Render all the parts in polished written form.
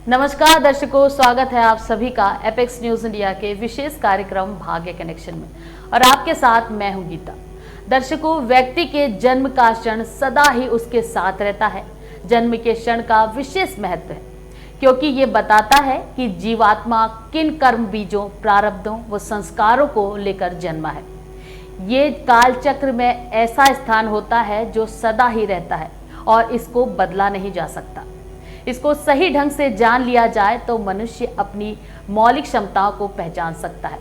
नमस्कार दर्शकों, स्वागत है आप सभी का एपेक्स न्यूज इंडिया के विशेष कार्यक्रम भाग्य कनेक्शन में और आपके साथ मैं हूं गीता। दर्शकों, व्यक्ति के जन्म का क्षण सदा ही उसके साथ रहता है। जन्म के क्षण का विशेष महत्व है क्योंकि ये बताता है कि जीवात्मा किन कर्म बीजों, प्रारब्धों व संस्कारों को लेकर जन्मा है। ये काल चक्र में ऐसा स्थान होता है जो सदा ही रहता है और इसको बदला नहीं जा सकता। इसको सही ढंग से जान लिया जाए तो मनुष्य अपनी मौलिक क्षमताओं को पहचान सकता है।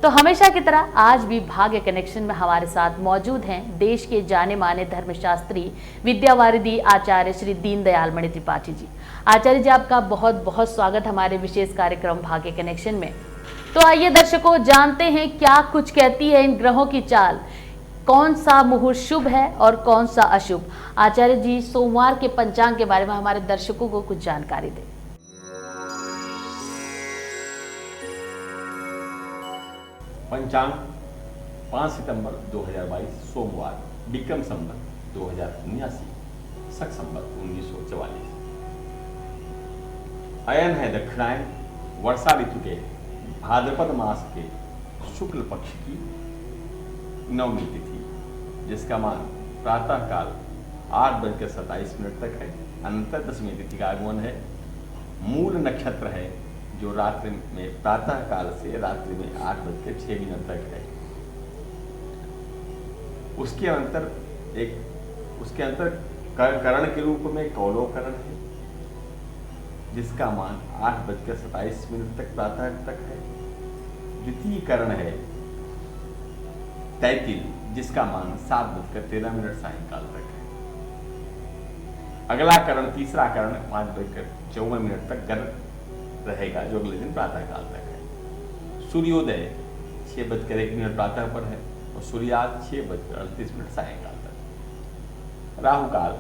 तो हमेशा की तरह आज भी भाग्य कनेक्शन में हमारे साथ मौजूद हैं देश के जाने माने धर्मशास्त्री, विद्यावारिधि आचार्य श्री दीनदयाल मणि त्रिपाठी जी। आचार्य जी, आपका बहुत बहुत स्वागत हमारे विशेष कार्यक्रम भाग्य कनेक्शन में। तो आइए दर्शकों, जानते हैं क्या कुछ कहती है इन ग्रहों की चाल, कौन सा मुहूर्त शुभ है और कौन सा अशुभ। आचार्य जी, सोमवार के पंचांग के बारे में हमारे दर्शकों को कुछ जानकारी दें। पंचांग 5 सितंबर 2022 सोमवार, विक्रम संवत 2079, शक संवत 1944। अयन है दक्षिणायन, वर्षा ऋतु के भाद्रपद मास के शुक्ल पक्ष की नवमी तिथि, जिसका मान प्रातः काल 8:27 तक है। अनंतर दशमी तिथि का आगमन है। मूल नक्षत्र है जो रात्रि में प्रातः काल से रात्रि में 8:06 तक है। उसके अंतर करण के रूप में कौलोकरण है, जिसका मान 8:27 तक प्रातः तक है। द्वितीय करण है तैतिल, जिसका मान 7:13 सायंकाल तक है। अगला करण, तीसरा करण 5:54 तक गर्भ रहेगा, जो अगले दिन प्रातः काल तक है। सूर्योदय 6:01 प्रातः पर है और सूर्यास्त 6:38 सायंकाल तक। राहु काल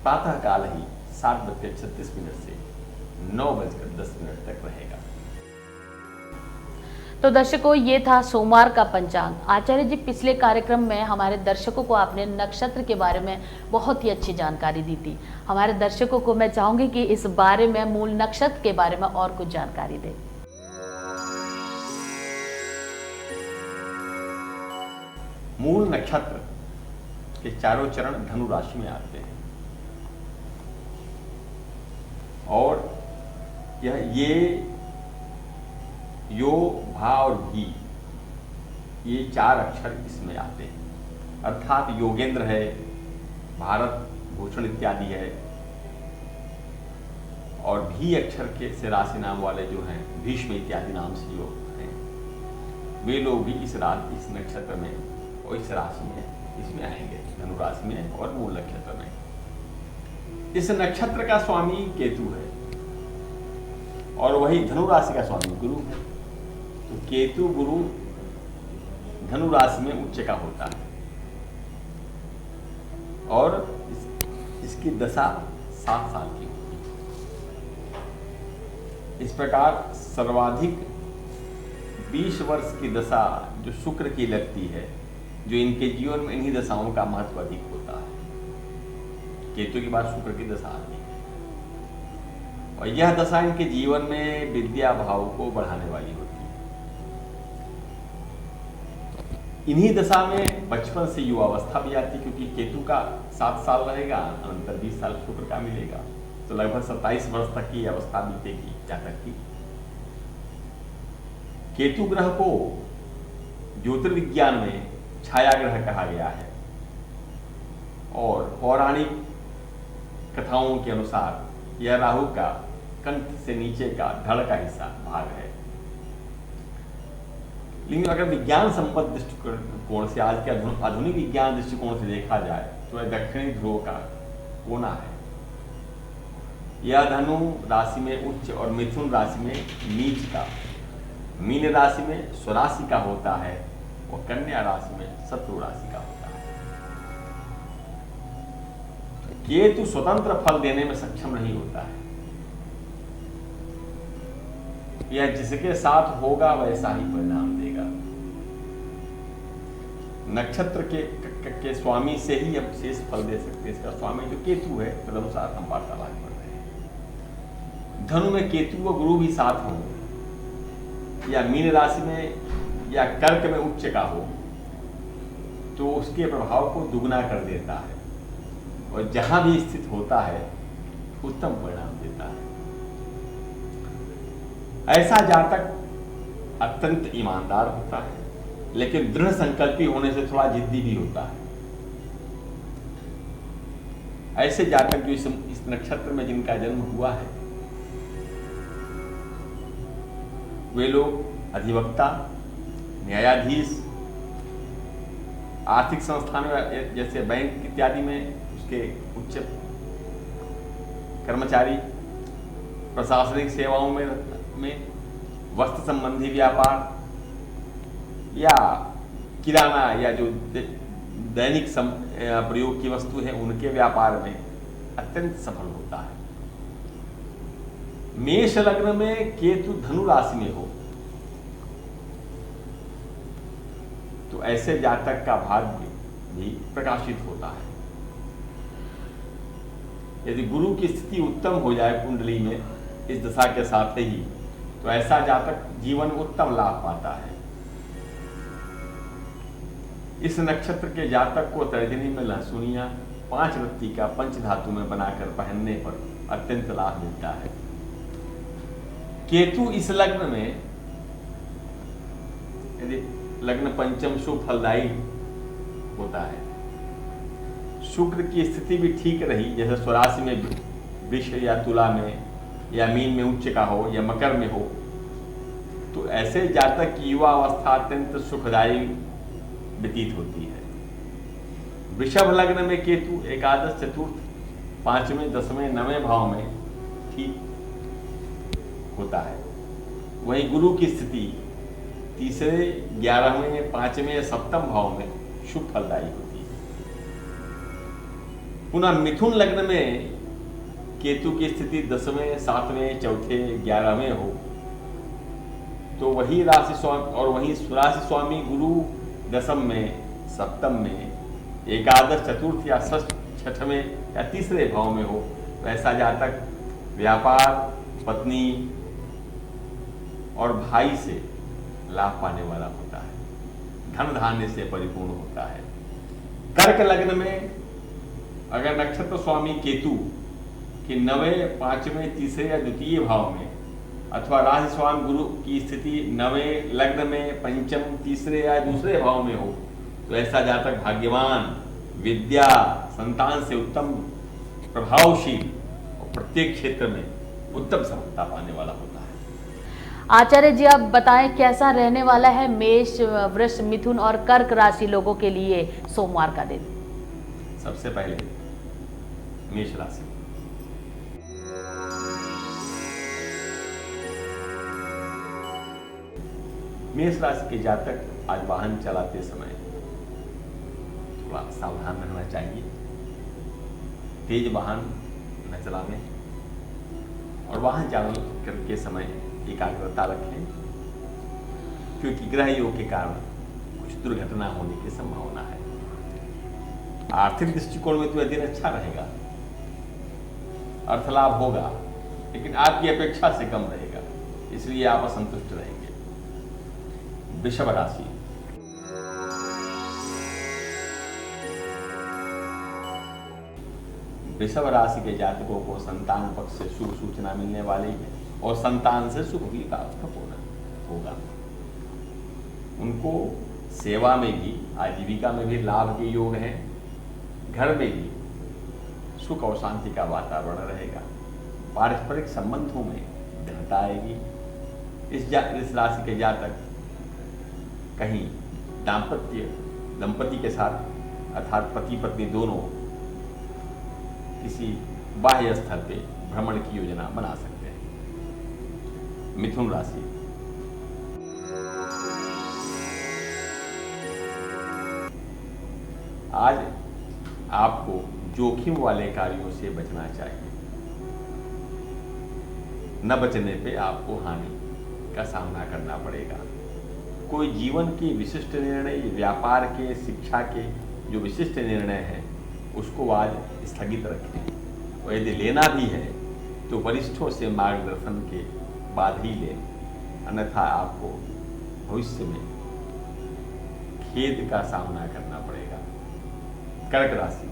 प्रातः काल ही 7:36 से 9:10 तक रहेगा। तो दर्शकों, ये था सोमवार का पंचांग। आचार्य जी, पिछले कार्यक्रम में हमारे दर्शकों को आपने नक्षत्र के बारे में बहुत ही अच्छी जानकारी दी थी। हमारे दर्शकों को मैं चाहूंगी कि इस बारे में, मूल नक्षत्र के बारे में और कुछ जानकारी दें। मूल नक्षत्र के चारों चरण धनु राशि में आते हैं और ये यो, भा और भी, ये 4 अक्षर इसमें आते हैं। अर्थात योगेंद्र है, भारत भूषण इत्यादि है, और भी अक्षर के से राशि नाम वाले जो हैं, भीष्म इत्यादि नाम से जो हैं, वे लोग भी इस नक्षत्र में और इस राशि में इसमें आएंगे, धनु राशि में और मूल नक्षत्र में। इस नक्षत्र का स्वामी केतु है और वही धनु राशि का स्वामी गुरु है। तो केतु गुरु धनु राशि में उच्च का होता है और इसकी दशा 7 साल की होती है। इस प्रकार सर्वाधिक 20 वर्ष की दशा जो शुक्र की लगती है, जो इनके जीवन में इन्हीं दशाओं का महत्व अधिक होता है। केतु के बाद शुक्र की दशा आती है और यह दशा इनके जीवन में विद्या भाव को बढ़ाने वाली होती है। इन्हीं दशा में बचपन से युवावस्था भी आती, क्योंकि केतु का 7 साल रहेगा, अनंतर 20 साल शुक्र का मिलेगा, तो लगभग 27 वर्ष तक की अवस्था बीतेगी जातक की। केतु ग्रह को ज्योतिर्विज्ञान में छाया ग्रह कहा गया है और पौराणिक कथाओं के अनुसार यह राहु का कंठ से नीचे का धड़ का हिस्सा भाग है। लेकिन अगर विज्ञान संबद्ध दृष्टिकोण से, आज के आधुनिक विज्ञान दृष्टिकोण से देखा जाए तो यह दक्षिणी ध्रुव का कोना है। यह धनु राशि में उच्च और मिथुन राशि में नीच का, मीन राशि में स्वराशि का होता है और कन्या राशि में शत्रु राशि का होता है। केतु स्वतंत्र फल देने में सक्षम नहीं होता है, यह जिसके साथ होगा वैसा ही परिणाम देगा। नक्षत्र के स्वामी से ही हम शेष फल दे सकते हैं। इसका स्वामी जो केतु है, तदनुसार हम वार्तालाप कर रहे हैं। धनु में केतु व गुरु भी साथ हों या मीन राशि में या कर्क में उच्च का हो तो उसके प्रभाव को दुगना कर देता है और जहां भी स्थित होता है उत्तम परिणाम देता है। ऐसा जातक अत्यंत ईमानदार होता है लेकिन दृढ़ संकल्पी होने से थोड़ा जिद्दी भी होता है। ऐसे जातक जो इस नक्षत्र में जिनका जन्म हुआ है वे लोग अधिवक्ता, न्यायाधीश, आर्थिक संस्थानों जैसे बैंक इत्यादि में उसके उच्च कर्मचारी, प्रशासनिक सेवाओं में वस्त्र संबंधी व्यापार या किराना या जो दैनिक प्रयोग की वस्तु है उनके व्यापार में अत्यंत सफल होता है। मेष लग्न में केतु धनु राशि में हो तो ऐसे जातक का भाग्य भी प्रकाशित होता है। यदि गुरु की स्थिति उत्तम हो जाए कुंडली में इस दशा के साथ ही तो ऐसा जातक जीवन में उत्तम लाभ पाता है। इस नक्षत्र के जातक को तर्जनी में लहसुनिया 5 रत्ती का पंचधातु में बनाकर पहनने पर अत्यंत लाभ मिलता है। केतु इस लग्न में यदि लग्न पंचम शुभ फलदायी होता है, शुक्र की स्थिति भी ठीक रही जैसे स्वराशि में वृष या तुला में या मीन में उच्च का हो या मकर में हो तो ऐसे जातक की युवा अवस्था अत्यंत सुखदायी व्यतीत होती है। वृषभ लग्न में केतु एकादश, चतुर्थ, 5वें, 10वें, 9वें भाव में ठीक होता है। वहीं गुरु की स्थिति तीसरे, 11वें, 5वें, 7वें भाव में शुभ फलदायी होती है। पुनः मिथुन लग्न में केतु की स्थिति 10वें, 7वें, 4थे, 11वें हो तो वही राशि स्वामी और वही राशि स्वामी गुरु 10th में, 7th में, एकादश, चतुर्थ या षष्ठ, 6वें या तीसरे भाव में हो तो ऐसा जातक व्यापार, पत्नी और भाई से लाभ पाने वाला होता है, धन धान्य से परिपूर्ण होता है। कर्क लग्न में अगर नक्षत्र स्वामी केतु कि 9वें, 5वें, तीसरे या द्वितीय भाव में अथवा राशि स्वामी गुरु की स्थिति 9वें लग्न में, पंचम, तीसरे या दूसरे भाव में हो तो ऐसा जातक भाग्यवान, विद्या, संतान से उत्तम, प्रभावशील और प्रत्येक क्षेत्र में उत्तम सफलता पाने वाला होता है। आचार्य जी, आप बताएं कैसा रहने वाला है मेष, वृष, मिथुन और कर्क राशि लोगों के लिए सोमवार का दिन? सबसे पहले मेष राशि, मेष राशि के जातक आज वाहन चलाते समय थोड़ा सावधान रहना चाहिए। तेज वाहन न चलाने और वाहन चालन करके समय एकाग्रता रखें क्योंकि ग्रह योग के कारण कुछ दुर्घटना होने की संभावना है। आर्थिक दृष्टिकोण में तो यह दिन अच्छा रहेगा, अर्थ लाभ होगा, लेकिन आपकी अपेक्षा से कम रहेगा, इसलिए आप असंतुष्ट रहेंगे। वृषभ राशि, वृषभ राशि के जातकों को संतान पक्ष से शुभ सूचना मिलने वाली है और संतान से सुख भी प्राप्त होगा। उनको सेवा में भी, आजीविका में भी लाभ के योग हैं। घर में भी सुख और शांति का वातावरण रहेगा। पारस्परिक संबंधों में दृढ़ता आएगी। इस राशि के जातक कहीं दंपति के साथ अर्थात पति पत्नी दोनों किसी बाह्य स्थल पे भ्रमण की योजना बना सकते हैं। मिथुन राशि, आज आपको जोखिम वाले कार्यों से बचना चाहिए। न बचने पे आपको हानि का सामना करना पड़ेगा। कोई जीवन के विशिष्ट निर्णय, व्यापार के, शिक्षा के जो विशिष्ट निर्णय हैं उसको आज स्थगित रखें और यदि लेना भी है तो वरिष्ठों से मार्गदर्शन के बाद ही लें, अन्यथा आपको भविष्य में खेद का सामना करना पड़ेगा। कर्क राशि,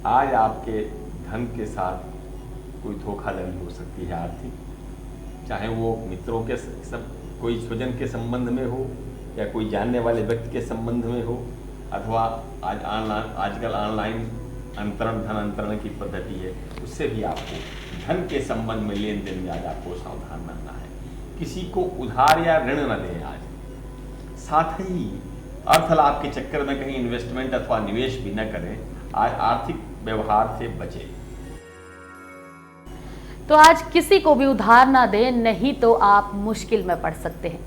आज आपके धन के साथ कोई धोखाधड़ी हो सकती है आर्थिक, चाहे वो मित्रों के कोई स्वजन के संबंध में हो या कोई जानने वाले व्यक्ति के संबंध में हो, अथवा आजकल ऑनलाइन धन अंतरण की पद्धति है, उससे भी आपको धन के संबंध में लेन देन में आज आपको सावधान रहना है। किसी को उधार या ऋण न दें आज। साथ ही अर्थ लाभ के चक्कर में कहीं इन्वेस्टमेंट अथवा निवेश भी न करें। आज आर्थिक व्यवहार से बचें। तो आज किसी को भी उधार ना दें, नहीं तो आप मुश्किल में पड़ सकते हैं।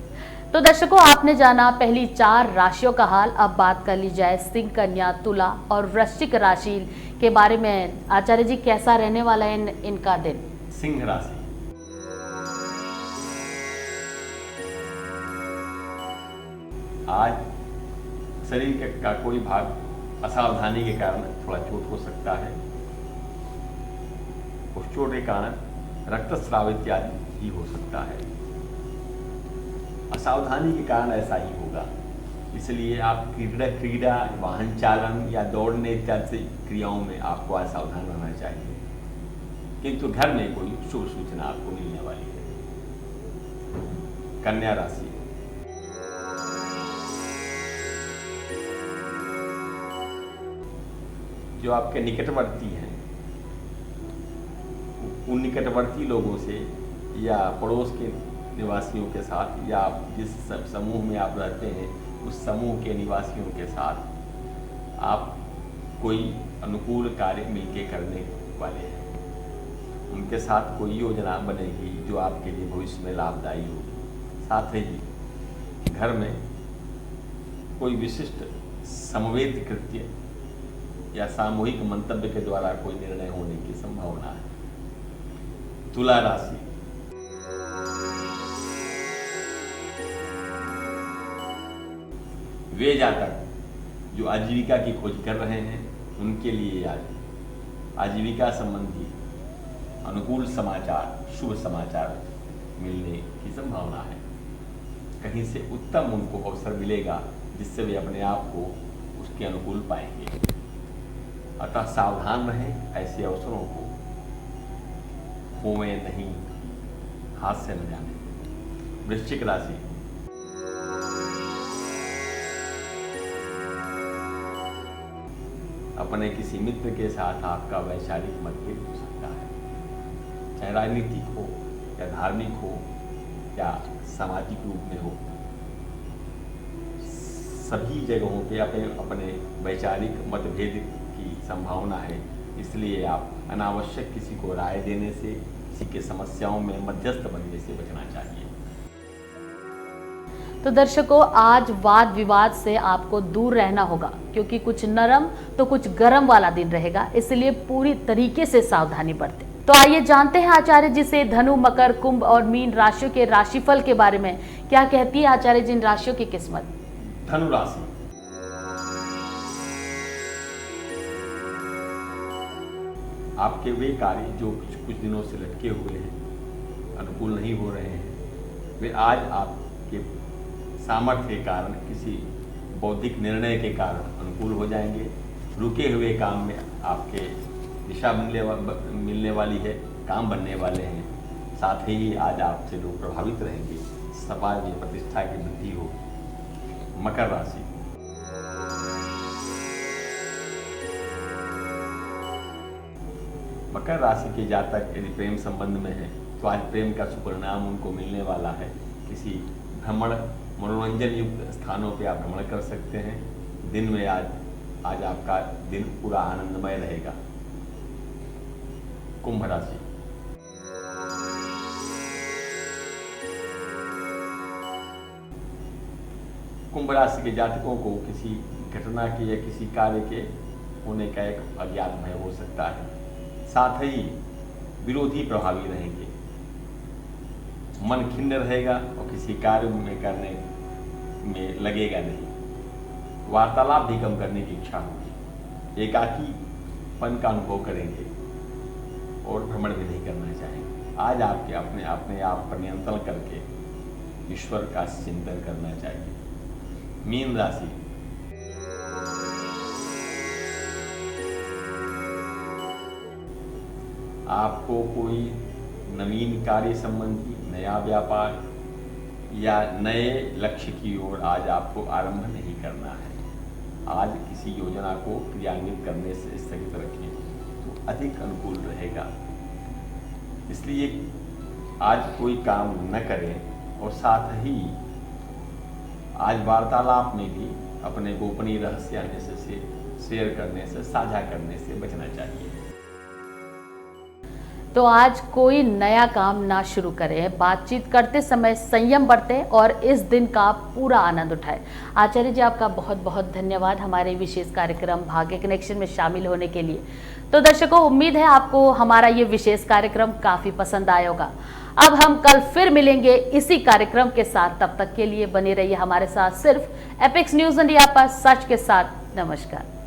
तो दर्शकों, आपने जाना पहली 4 राशियों का हाल। अब बात कर ली जाए सिंह, कन्या, तुला और वृश्चिक राशि के बारे में। आचार्य जी, कैसा रहने वाला है इनका दिन? सिंह राशि, आज शरीर का कोई भाग असावधानी के कारण थोड़ा चोट हो सकता है। उस चोट के कारण रक्तस्राव इत्यादि भी हो सकता है। असावधानी के कारण ऐसा ही होगा, इसलिए आप क्रीड़ा, वाहन चालन या दौड़ने इत्यादि क्रियाओं में आपको असावधान रहना चाहिए। किंतु घर में कोई शुभ सूचना आपको मिलने वाली है। कन्या राशि, जो आपके निकटवर्ती हैं, उन निकटवर्ती लोगों से या पड़ोस के निवासियों के साथ, या जिस समूह में आप रहते हैं उस समूह के निवासियों के साथ आप कोई अनुकूल कार्य मिलके करने वाले हैं। उनके साथ कोई योजना बनेगी जो आपके लिए भविष्य में लाभदायी होगी। साथ ही घर में कोई विशिष्ट समवेत कृत्य या सामूहिक मंतव्य के द्वारा कोई निर्णय होने की संभावना है। तुला राशि, वे जातक जो आजीविका की खोज कर रहे हैं उनके लिए आज आजीविका संबंधी अनुकूल समाचार, शुभ समाचार मिलने की संभावना है। कहीं से उत्तम उनको अवसर मिलेगा जिससे वे अपने आप को उसके अनुकूल पाएंगे। अतः सावधान रहें, ऐसे अवसरों को खोएं नहीं, हाथ से न जाने। वृश्चिक राशि, अपने किसी मित्र के साथ आपका वैचारिक मतभेद हो सकता है, चाहे राजनीतिक हो या धार्मिक हो या सामाजिक रूप में हो। सभी जगहों पे अपने वैचारिक मतभेद की संभावना है, इसलिए आप अनावश्यक किसी को राय देने से, किसी के समस्याओं में मध्यस्थ बनने से बचना चाहिए। तो दर्शकों, आज वाद विवाद से आपको दूर रहना होगा, क्योंकि कुछ नरम तो कुछ गर्म वाला दिन रहेगा, इसलिए पूरी तरीके से सावधानी बरतें। तो आइए जानते हैं आचार्य जी से धनु, मकर, कुंभ और मीन राशियों के राशिफल के बारे में। क्या कहती है आचार्य जी इन राशियों की किस्मत? धनु राशि, आपके वे कार्य जो कुछ दिनों से लटके हुए हैं, अनुकूल नहीं हो रहे हैं, वे आज आपके सामर्थ्य के कारण, किसी बौद्धिक निर्णय के कारण अनुकूल हो जाएंगे। रुके हुए काम में आपके दिशा मिलने वाली है, काम बनने वाले हैं। साथ ही आज आपसे लोग प्रभावित रहेंगे, समाज में प्रतिष्ठा की वृद्धि हो। मकर राशि, मकर राशि के जातक यदि प्रेम संबंध में है तो आज प्रेम का सुपरिणाम उनको मिलने वाला है। किसी भ्रमण, मनोरंजन युक्त स्थानों पे आप भ्रमण कर सकते हैं। दिन में आज आपका दिन पूरा आनंदमय रहेगा। कुंभ राशि, कुंभ राशि के जातकों को किसी घटना के या किसी कार्य के होने का एक अज्ञात भय हो सकता है। साथ ही विरोधी प्रभावी रहेंगे, मन खिन्न रहेगा और किसी कार्य में करने में लगेगा नहीं। वार्तालाप भी कम करने की इच्छा होगी, एकाकीपन का अनुभव करेंगे और भ्रमण भी नहीं करना चाहेंगे। आज आपके अपने आप पर नियंत्रण करके ईश्वर का चिंतन करना चाहिए। मीन राशि, आपको कोई नवीन कार्य संबंधी नया व्यापार या नए लक्ष्य की ओर आज आपको आरंभ नहीं करना है। आज किसी योजना को क्रियान्वित करने से स्थगित रखें तो अधिक अनुकूल रहेगा। इसलिए आज कोई काम न करें और साथ ही आज वार्तालाप में भी अपने गोपनीय रहस्य अन्य से शेयर करने से, साझा करने से बचना चाहिए। तो आज कोई नया काम ना शुरू करें, बातचीत करते समय संयम बरतें और इस दिन का पूरा आनंद उठाएं। आचार्य जी, आपका बहुत बहुत धन्यवाद हमारे विशेष कार्यक्रम भाग्य कनेक्शन में शामिल होने के लिए। तो दर्शकों, उम्मीद है आपको हमारा ये विशेष कार्यक्रम काफी पसंद आया होगा। अब हम कल फिर मिलेंगे इसी कार्यक्रम के साथ। तब तक के लिए बने रहिए हमारे साथ सिर्फ एपेक्स न्यूज इंडिया पर। सच के साथ नमस्कार।